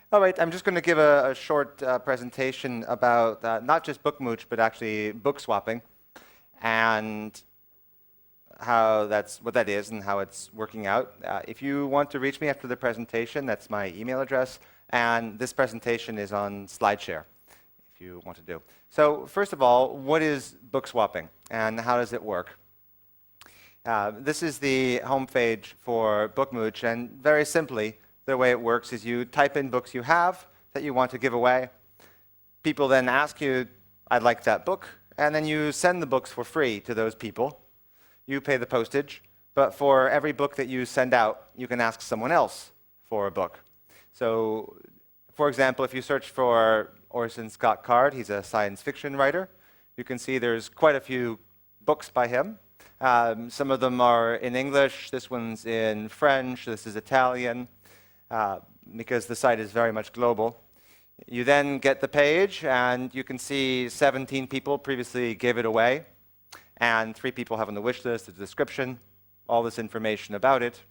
All right, I'm just going to give a short presentation about not just BookMooch, but actually book swapping, and what that is and how it's working out. If you want to reach me after the presentation, that's my email address, and this presentation is on SlideShare, if you want to do. So first of all, what is book swapping, and how does it work? This is the homepage for BookMooch, and very simply, the way it works is you type in books you have that you want to give away. People then ask you, I'd like that book, and then you send the books for free to those people. You pay the postage, but for every book that you send out, you can ask someone else for a book. So, for example, if you search for Orson Scott Card, he's a science fiction writer, you can see there's quite a few books by him. Some of them are in English, this one's in French, this is Italian, because the site is very much global. You then get the page, and you can see 17 people previously gave it away, and 3 people have on the wish list, a description, all this information about it.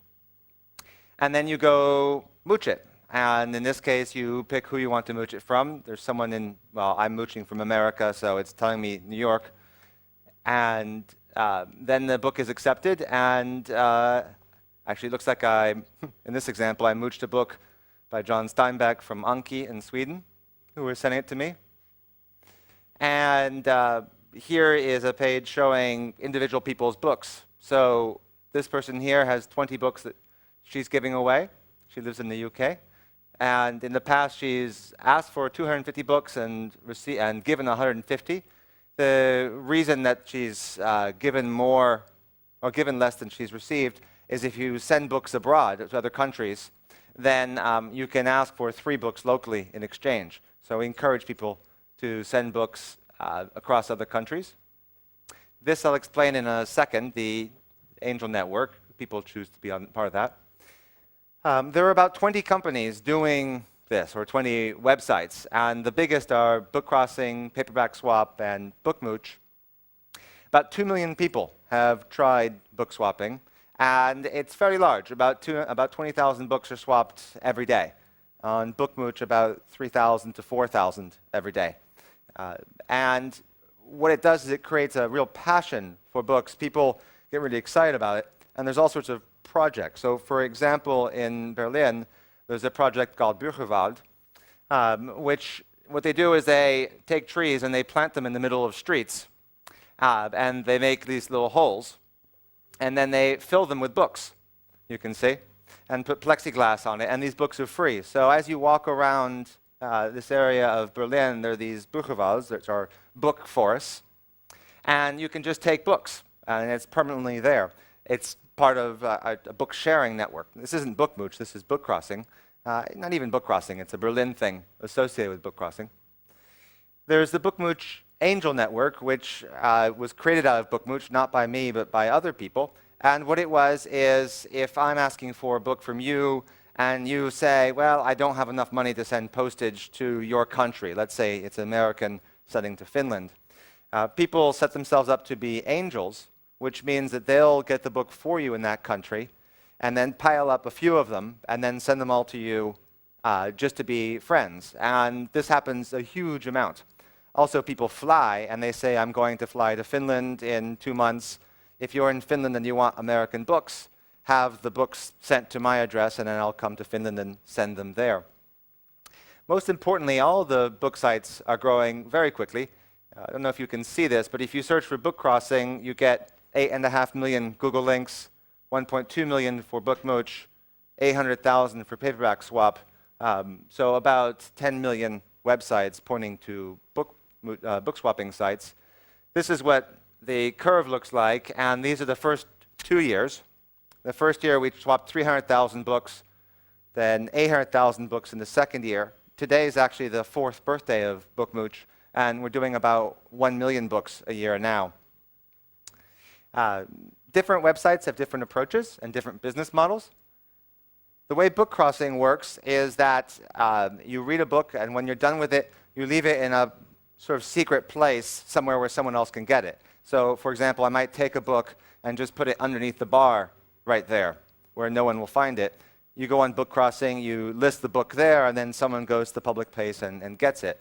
And then you go mooch it. And in this case, you pick who you want to mooch it from. There's someone in, well, I'm mooching from America, so it's telling me New York. And then the book is accepted, and actually, it looks like in this example, I mooched a book by John Steinbeck from Anki in Sweden, who were sending it to me. And here is a page showing individual people's books. So this person here has 20 books that she's giving away. She lives in the UK. And in the past, she's asked for 250 books and given 150. The reason that she's given more or given less than she's received is if you send books abroad to other countries, then you can ask for 3 books locally in exchange. So we encourage people to send books across other countries. This I'll explain in a second, the Angel Network. People choose to be part of that. There are about 20 companies doing this, or 20 websites, and the biggest are Book Crossing, Paperback Swap, and BookMooch. About 2 million people have tried book swapping, and it's fairly large. About 20,000 books are swapped every day. On BookMooch, about 3,000 to 4,000 every day. And what it does is it creates a real passion for books. People get really excited about it, and there's all sorts of projects. So, for example, in Berlin, there's a project called Bücherwald, which what they do is they take trees and they plant them in the middle of streets, and they make these little holes, and then they fill them with books, you can see, and put plexiglass on it, and these books are free. So as you walk around this area of Berlin, there are these Bücherwalds, which are book forests, and you can just take books, and it's permanently there. It's part of a book sharing network. This isn't BookMooch, this is Book Crossing. Not even Book Crossing, it's a Berlin thing associated with Book Crossing. There's the BookMooch Angel Network, which was created out of BookMooch, not by me, but by other people. And what it was is, if I'm asking for a book from you, and you say, well, I don't have enough money to send postage to your country. Let's say it's American sending to Finland. People set themselves up to be angels, which means that they'll get the book for you in that country, and then pile up a few of them, and then send them all to you just to be friends. And this happens a huge amount. Also, people fly, and they say, I'm going to fly to Finland in 2 months. If you're in Finland and you want American books, have the books sent to my address, and then I'll come to Finland and send them there. Most importantly, all the book sites are growing very quickly. I don't know if you can see this, but if you search for Book Crossing, you get 8.5 million Google links, 1.2 million for BookMooch, 800,000 for Paperback Swap, so about 10 million websites pointing to book swapping sites. This is what the curve looks like, and these are the first 2 years. The first year we swapped 300,000 books, then 800,000 books in the second year. Today is actually the 4th birthday of BookMooch, and we're doing about 1 million books a year now. Different websites have different approaches and different business models. The way Book Crossing works is that you read a book, and when you're done with it, you leave it in a sort of secret place somewhere where someone else can get it. So, for example, I might take a book and just put it underneath the bar right there, where no one will find it. You go on Book Crossing, you list the book there, and then someone goes to the public place and gets it.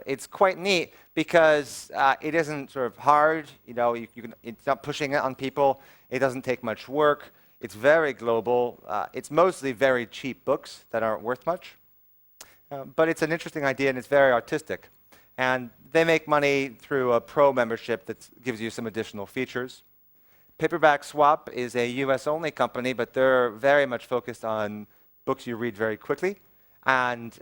It's quite neat because it isn't sort of hard. It's not pushing it on people. It doesn't take much work. It's very global. It's mostly very cheap books that aren't worth much. But it's an interesting idea, and it's very artistic. And they make money through a pro membership that gives you some additional features. Paperback Swap is a US-only company, but they're very much focused on books you read very quickly. And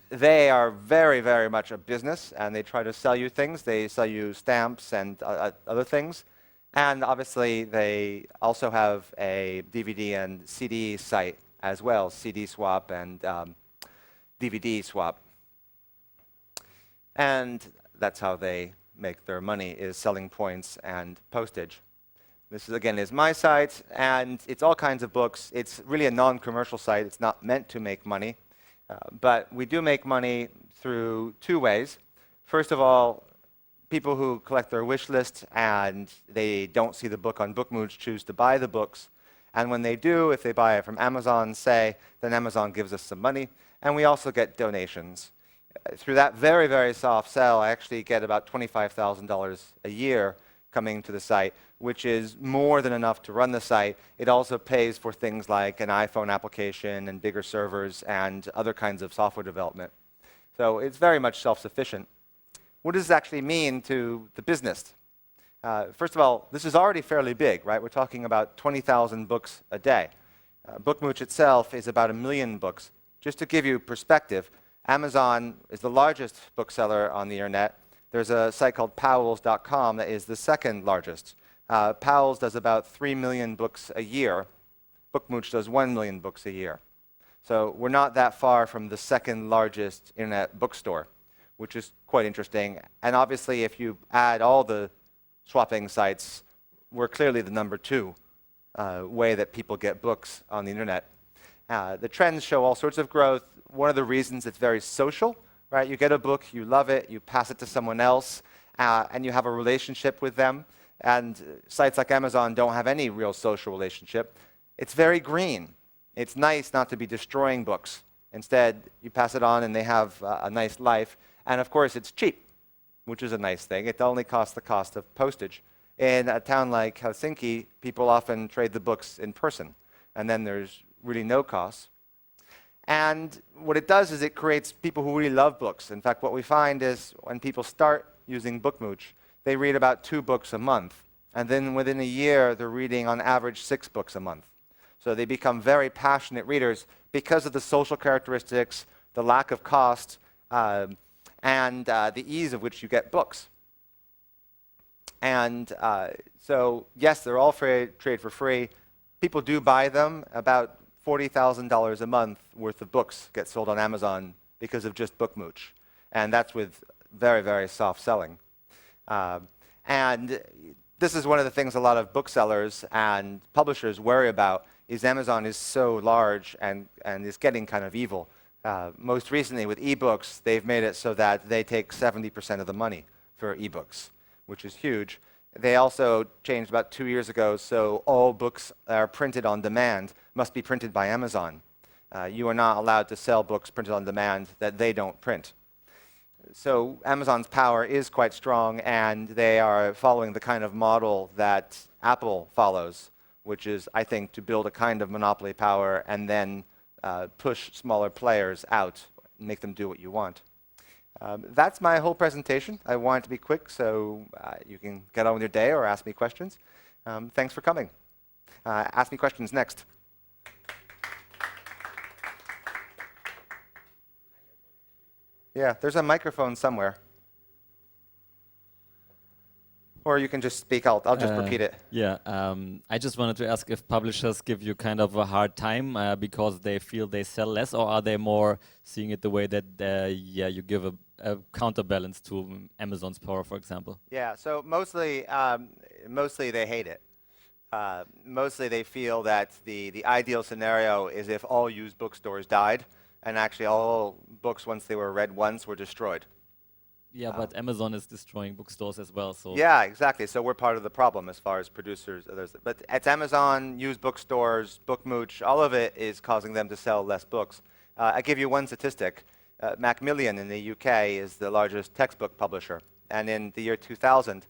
they are very, very much a business, and they try to sell you things. They sell you stamps and other things. And obviously, they also have a DVD and CD site as well, CD Swap and DVD Swap. And that's how they make their money, is selling points and postage. This, again, is my site, and it's all kinds of books. It's really a non-commercial site. It's not meant to make money. But we do make money through two ways. First of all, people who collect their wish list and they don't see the book on BookMooch choose to buy the books. And when they do, if they buy it from Amazon, say, then Amazon gives us some money. And we also get donations. Through that very, very soft sell, I actually get about $25,000 a year coming to the site, which is more than enough to run the site. It also pays for things like an iPhone application and bigger servers and other kinds of software development. So it's very much self-sufficient. What does this actually mean to the business? First of all, this is already fairly big, right? We're talking about 20,000 books a day. BookMooch itself is about 1 million books. Just to give you perspective, Amazon is the largest bookseller on the internet. There's a site called Powell's.com that is the second largest. Powell's does about 3 million books a year. BookMooch does 1 million books a year. So we're not that far from the second largest internet bookstore, which is quite interesting. And obviously, if you add all the swapping sites, we're clearly the number 2 way that people get books on the internet. The trends show all sorts of growth. One of the reasons it's very social, right? You get a book, you love it, you pass it to someone else, and you have a relationship with them. And sites like Amazon don't have any real social relationship. It's very green. It's nice not to be destroying books. Instead, you pass it on and they have a nice life. And of course, it's cheap, which is a nice thing. It only costs the cost of postage. In a town like Helsinki, people often trade the books in person, and then there's really no cost. And what it does is it creates people who really love books. In fact, what we find is when people start using BookMooch, they read about 2 books a month. And then within a year, they're reading on average 6 books a month. So they become very passionate readers because of the social characteristics, the lack of cost, and the ease of which you get books. And so, yes, they're all trade for free. People do buy them. About $40,000 a month worth of books get sold on Amazon because of just BookMooch. And that's with very, very soft selling. And this is one of the things a lot of booksellers and publishers worry about, is Amazon is so large and is getting kind of evil. Most recently with ebooks, they've made it so that they take 70% of the money for ebooks, which is huge. They also changed about 2 years ago, so all books that are printed on demand must be printed by Amazon. You are not allowed to sell books printed on demand that they don't print. So Amazon's power is quite strong, and they are following the kind of model that Apple follows, which is, I think, to build a kind of monopoly power and then push smaller players out and make them do what you want. That's my whole presentation. I want it to be quick, so you can get on with your day or ask me questions. Thanks for coming. Ask me questions next. Yeah, there's a microphone somewhere. Or you can just speak. I'll just repeat it. Yeah, I just wanted to ask if publishers give you kind of a hard time because they feel they sell less, or are they more seeing it the way that you give a counterbalance to Amazon's power, for example? Yeah, so mostly they hate it. Mostly they feel that the ideal scenario is if all used bookstores died, and actually all books, once they were read once, were destroyed. Yeah, but Amazon is destroying bookstores as well. So Yeah, exactly. So we're part of the problem as far as producers. But it's Amazon, used bookstores, BookMooch, all of it is causing them to sell less books. I give you one statistic. Macmillan in the UK is the largest textbook publisher. And in the year 2000,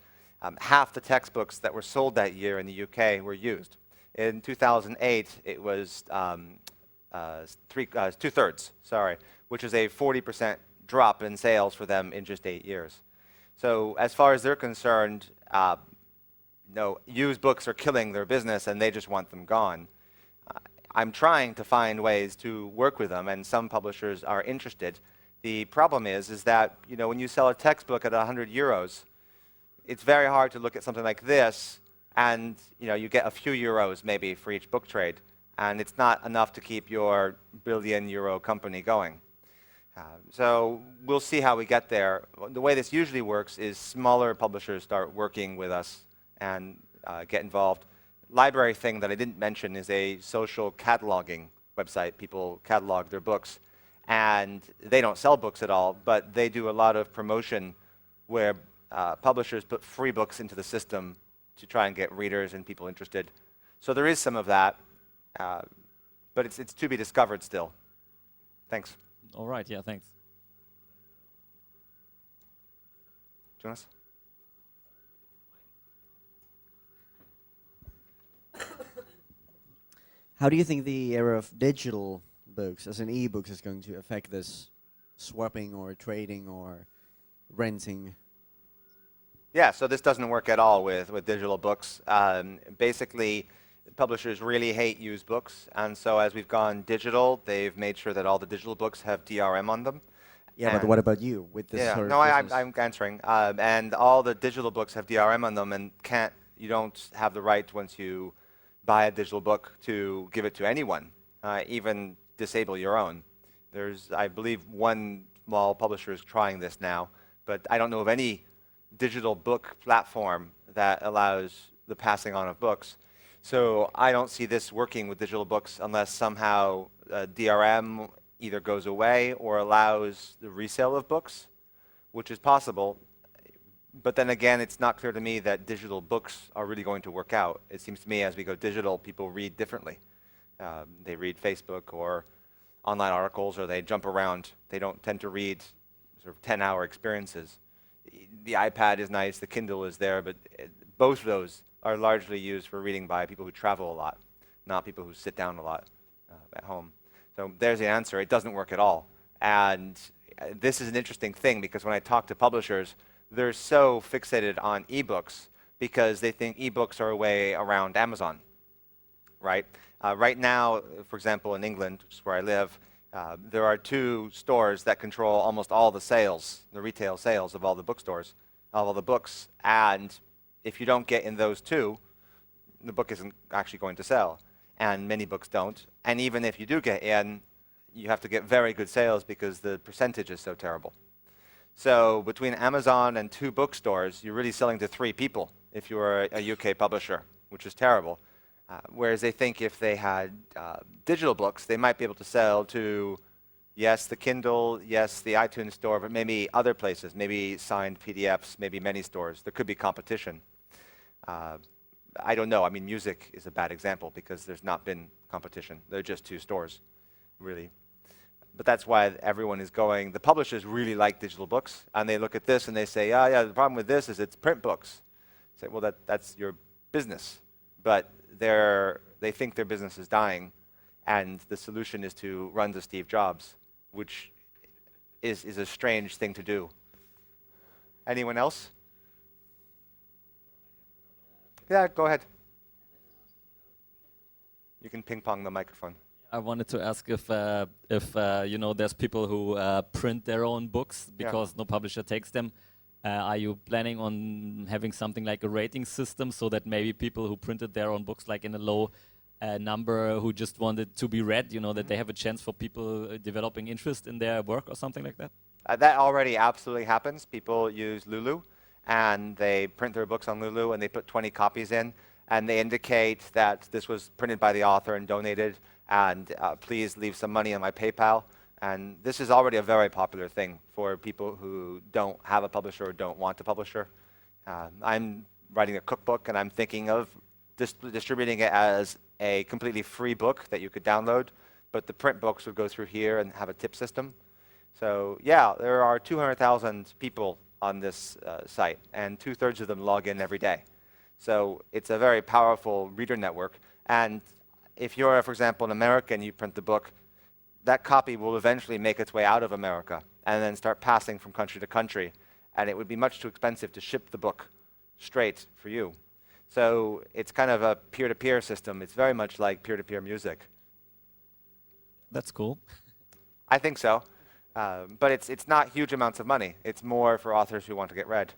half the textbooks that were sold that year in the UK were used. In 2008, it was two-thirds, which is a 40% drop in sales for them in just 8 years. So as far as they're concerned, used books are killing their business and they just want them gone. I'm trying to find ways to work with them, and some publishers are interested. The problem is that when you sell a textbook at 100 euros, it's very hard to look at something like this and you get a few euros maybe for each book trade, and it's not enough to keep your billion-euro company going. So we'll see how we get there. The way this usually works is smaller publishers start working with us and get involved. Library thing that I didn't mention is a social cataloging website. People catalog their books, and they don't sell books at all, but they do a lot of promotion where publishers put free books into the system to try and get readers and people interested. So there is some of that, but it's to be discovered still. Thanks. all right, yeah, thanks. Jonas? How do you think the era of digital books, as in e-books, is going to affect this swapping or trading or renting? Yeah, so this doesn't work at all with digital books. Basically, publishers really hate used books, and so as we've gone digital, they've made sure that all the digital books have DRM on them. Yeah, but what about you with this sort of business? I'm answering. And all the digital books have DRM on them, and you don't have the right once you buy a digital book to give it to anyone, even disable your own. There's, I believe, one small publisher is trying this now, but I don't know of any digital book platform that allows the passing on of books. So I don't see this working with digital books unless somehow DRM either goes away or allows the resale of books, which is possible. But then again, it's not clear to me that digital books are really going to work out. It seems to me as we go digital, people read differently. They read Facebook or online articles, or they jump around. They don't tend to read sort of 10-hour experiences. The iPad is nice, the Kindle is there, but both of those are largely used for reading by people who travel a lot, not people who sit down a lot at home. So there's the answer. It doesn't work at all. And this is an interesting thing, because when I talk to publishers, they're so fixated on ebooks because they think ebooks are a way around Amazon, right? Right now, for example, in England, which is where I live, there are 2 stores that control almost all the sales, the retail sales of all the bookstores, of all the books. And if you don't get in those 2, the book isn't actually going to sell. And many books don't. And even if you do get in, you have to get very good sales because the percentage is so terrible. So between Amazon and 2 bookstores, you're really selling to 3 people if you're a UK publisher, which is terrible. Whereas they think if they had digital books, they might be able to sell to, yes, the Kindle, yes, the iTunes store, but maybe other places, maybe signed PDFs, maybe many stores. There could be competition. I don't know. I mean, music is a bad example because there's not been competition. There are just 2 stores, really. But that's why everyone is going. The publishers really like digital books, and they look at this and they say, oh, yeah, the problem with this is it's print books. Say, well, that's your business. But they think their business is dying, and the solution is to run to Steve Jobs, which is a strange thing to do. Anyone else? Yeah, go ahead. You can ping-pong the microphone. I wanted to ask if there's people who print their own books because no publisher takes them. Are you planning on having something like a rating system so that maybe people who printed their own books, like in a low number, who just wanted to be read, that they have a chance for people developing interest in their work or something like that? That already absolutely happens. People use Lulu, and they print their books on Lulu, and they put 20 copies in, and they indicate that this was printed by the author and donated, and please leave some money on my PayPal. And this is already a very popular thing for people who don't have a publisher or don't want a publisher. I'm writing a cookbook, and I'm thinking of distributing it as a completely free book that you could download, but the print books would go through here and have a tip system. So yeah, there are 200,000 people on this site, and 2/3 of them log in every day. So it's a very powerful reader network. And if you're, for example, an American, you print the book, that copy will eventually make its way out of America and then start passing from country to country. And it would be much too expensive to ship the book straight for you. So it's kind of a peer-to-peer system. It's very much like peer-to-peer music. That's cool. I think so. But it's not huge amounts of money. It's more for authors who want to get read.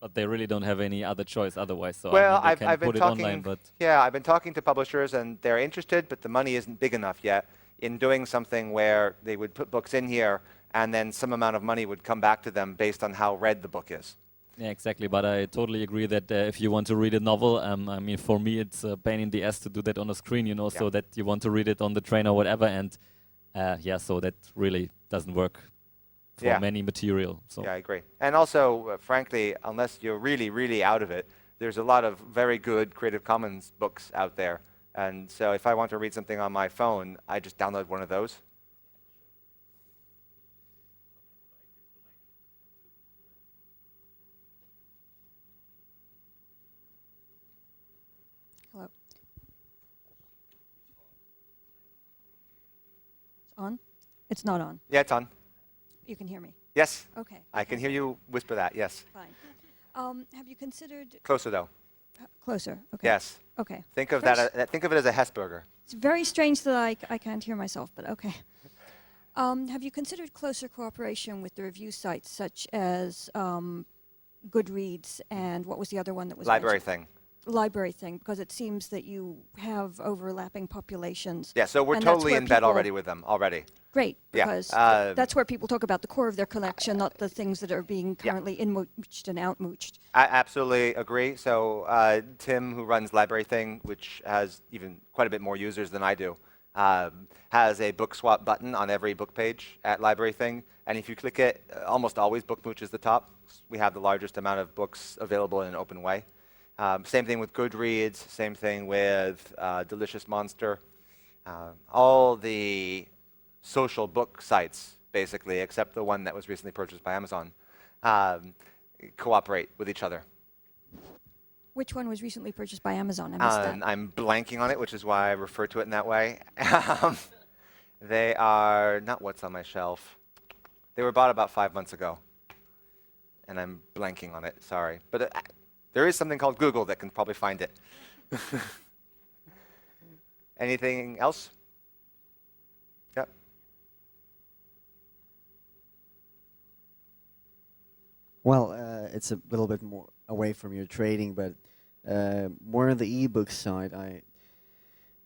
But they really don't have any other choice otherwise. So Well, I mean, they can I've been put it talking. online, but Yeah, I've been talking to publishers, and they're interested, but the money isn't big enough yet in doing something where they would put books in here, and then some amount of money would come back to them based on how read the book is. yeah, exactly. But I totally agree that if you want to read a novel, I mean, for me, it's a pain in the ass to do that on a screen, you know, so that you want to read it on the train or whatever, and yeah, so that really doesn't work for many material. So Yeah, I agree. And also, frankly, unless you're really, really out of it, there's a lot of very good Creative Commons books out there. And so if I want to read something on my phone, I just download one of those. Hello. It's on? It's not on. Yeah, it's on. You can hear me. Yes, Okay. I can hear you whisper that, yes. Fine. Have you considered Closer, though. closer? Okay. Yes. Okay. Think of First- that. Think of it as a Hesburger. It's very strange that I can't hear myself, but okay. Have you considered closer cooperation with the review sites such as Goodreads and what was the other one that was Library mentioned? thing. Library thing, because it seems that you have overlapping populations. Yeah, so we're And that's totally where in bed people- already with them, already. Great, Yeah, because that's where people talk about the core of their collection, not the things that are being currently in-mooched and out-mooched. I absolutely agree. So Tim, who runs Library Thing, which has even quite a bit more users than I do, has a book swap button on every book page at Library Thing. And if you click it, almost always BookMooch is the top. We have the largest amount of books available in an open way. Same thing with Goodreads, same thing with Delicious Monster. All the social book sites, basically, except the one that was recently purchased by Amazon, cooperate with each other. Which one was recently purchased by Amazon? I missed that. I'm blanking on it, which is why I refer to it in that way. They are not what's on my shelf. They were bought about 5 months ago, and I'm blanking on it. Sorry, but there is something called Google that can probably find it. Anything else? Yep. Well, it's a little bit more away from your trading, but more on the ebook side. I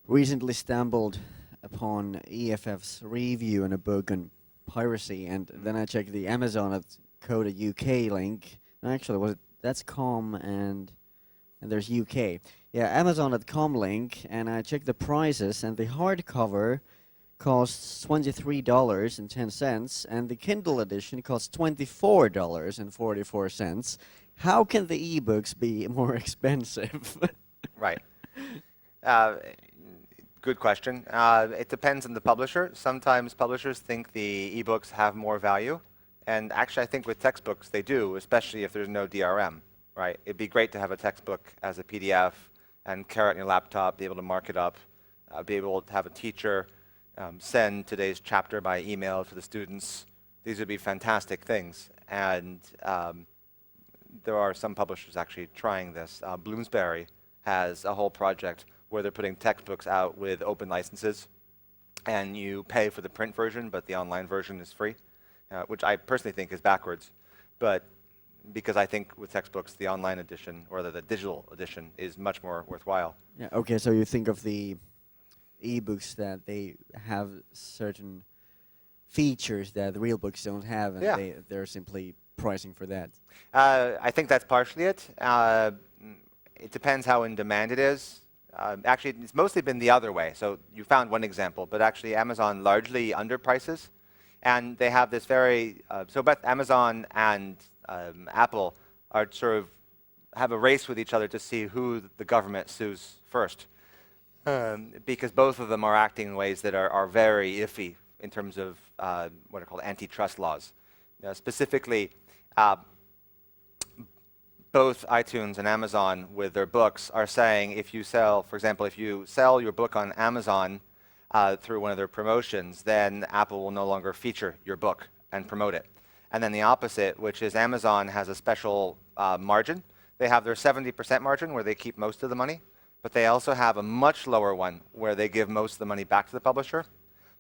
recently stumbled upon EFF's review on a book on piracy, and then I checked the Amazon.co.uk link. No, actually, that's com and there's UK. Yeah, Amazon.com link, and I checked the prices, and the hardcover costs $23.10, and the Kindle edition costs $24.44. How can the ebooks be more expensive? Right. Good question. It depends on the publisher. Sometimes publishers think the ebooks have more value. And actually, I think with textbooks, they do, especially if there's no DRM, right? It'd be great to have a textbook as a PDF and carry it on your laptop, be able to mark it up, be able to have a teacher send today's chapter by email to the students. These would be fantastic things. And there are some publishers actually trying this. Bloomsbury has a whole project where they're putting textbooks out with open licenses, and you pay for the print version, but the online version is free, which I personally think is backwards. But because I think with textbooks, the online edition, or the digital edition, is much more worthwhile. Yeah, okay, so you think of the ebooks that they have certain features that the real books don't have, and they're simply pricing for that. I think that's partially it. It depends how in demand it is. Actually, it's mostly been the other way. So you found one example, but actually Amazon largely underprices. And they have this very, so both Amazon and Apple are sort of have a race with each other to see who the government sues first. Because both of them are acting in ways that are very iffy in terms of what are called antitrust laws. Specifically, both iTunes and Amazon with their books are saying if you sell, for example, if you sell your book on Amazon through one of their promotions, then Apple will no longer feature your book and promote it. And then the opposite, which is Amazon has a special margin. They have their 70% margin where they keep most of the money, but they also have a much lower one where they give most of the money back to the publisher.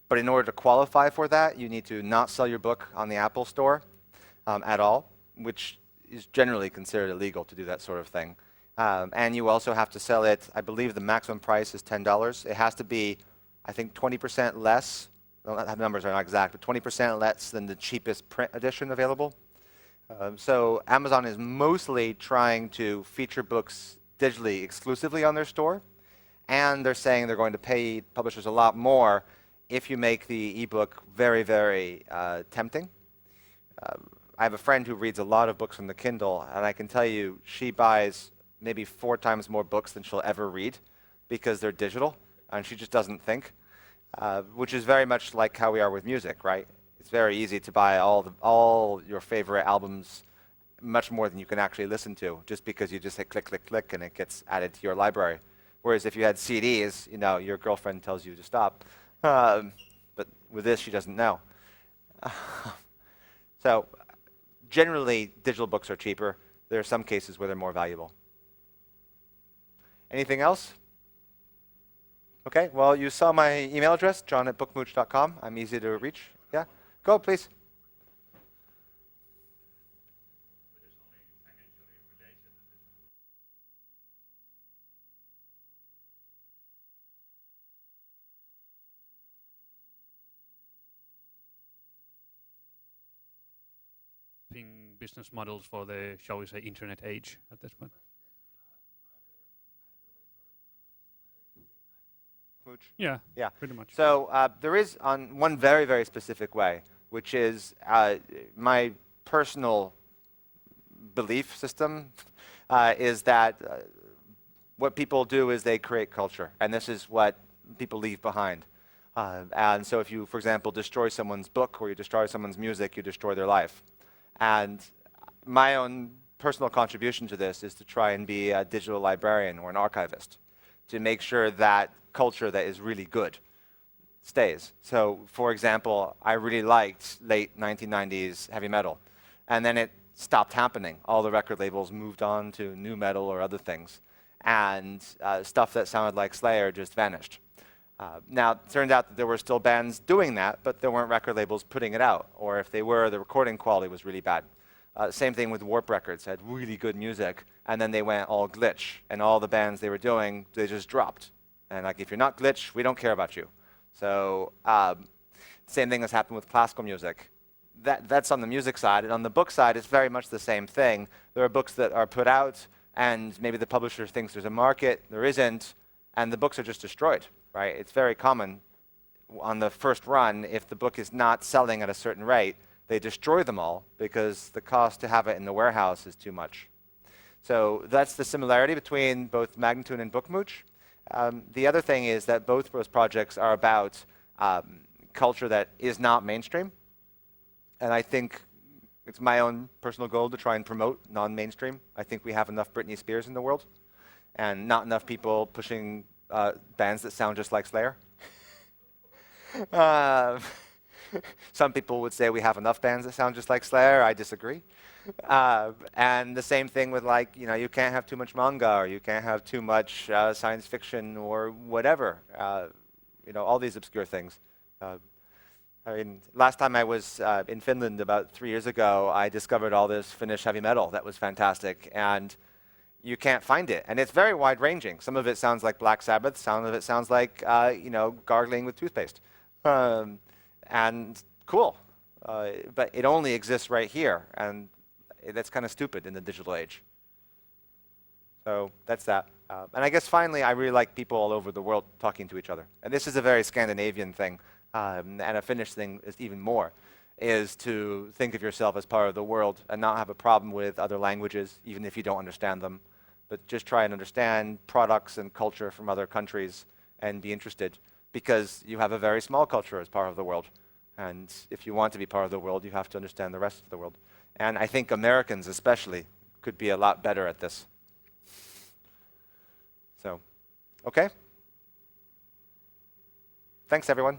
But in order to qualify for that, you need to not sell your book on the Apple Store at all, which is generally considered illegal to do that sort of thing. And you also have to sell it, I believe the maximum price is $10. It has to be, I think, 20% less. Well, the numbers are not exact, but 20% less than the cheapest print edition available. So Amazon is mostly trying to feature books digitally exclusively on their store. And they're saying they're going to pay publishers a lot more if you make the ebook very, very tempting. I have a friend who reads a lot of books on the Kindle, and I can tell you she buys maybe 4 times more books than she'll ever read because they're digital, and she just doesn't think, which is very much like how we are with music, right? It's very easy to buy all your favorite albums, much more than you can actually listen to, just because you just hit click, click, click, and it gets added to your library. Whereas if you had CDs, you know, your girlfriend tells you to stop. But with this, she doesn't know. So generally, digital books are cheaper. There are some cases where they're more valuable. Anything else? Okay, well, you saw my email address, john@bookmooch.com. I'm easy to reach. Yeah, go, please. Business models for the, shall we say, internet age at this point? Yeah, Yeah. pretty much. So there is on one very, very specific way, which is my personal belief system is that what people do is they create culture, and this is what people leave behind. And so if you, for example, destroy someone's book or you destroy someone's music, you destroy their life. And my own personal contribution to this is to try and be a digital librarian or an archivist to make sure that culture that is really good stays. So, for example, I really liked late 1990s heavy metal, and then it stopped happening. All the record labels moved on to nu metal or other things, and stuff that sounded like Slayer just vanished. Now, it turned out that there were still bands doing that, but there weren't record labels putting it out, or if they were, the recording quality was really bad. Same thing with Warp Records, had really good music, and then they went all glitch, and all the bands they were doing, they just dropped. And like, if you're not glitch, we don't care about you. So, same thing has happened with classical music. That's on the music side, and on the book side, it's very much the same thing. There are books that are put out, and maybe the publisher thinks there's a market, there isn't, and the books are just destroyed. Right? It's very common on the first run, if the book is not selling at a certain rate, they destroy them all because the cost to have it in the warehouse is too much. So that's the similarity between both Magnitude and BookMooch. The other thing is that both of those projects are about culture that is not mainstream. And I think it's my own personal goal to try and promote non-mainstream. I think we have enough Britney Spears in the world and not enough people pushing bands that sound just like Slayer. Some people would say we have enough bands that sound just like Slayer. I disagree. And the same thing with, like, you know, you can't have too much manga, or you can't have too much science fiction or whatever. You know, all these obscure things. I mean, last time I was in Finland about 3 years ago, I discovered all this Finnish heavy metal that was fantastic. And you can't find it. And it's very wide-ranging. Some of it sounds like Black Sabbath. Some of it sounds like, you know, gargling with toothpaste. And cool. But it only exists right here. And that's kind of stupid in the digital age. So that's that. And I guess finally, I really like people all over the world talking to each other. And this is a very Scandinavian thing, and a Finnish thing is even more, is to think of yourself as part of the world and not have a problem with other languages, even if you don't understand them. But just try and understand products and culture from other countries and be interested, because you have a very small culture as part of the world. And if you want to be part of the world, you have to understand the rest of the world. And I think Americans especially could be a lot better at this. So, okay. Thanks, everyone.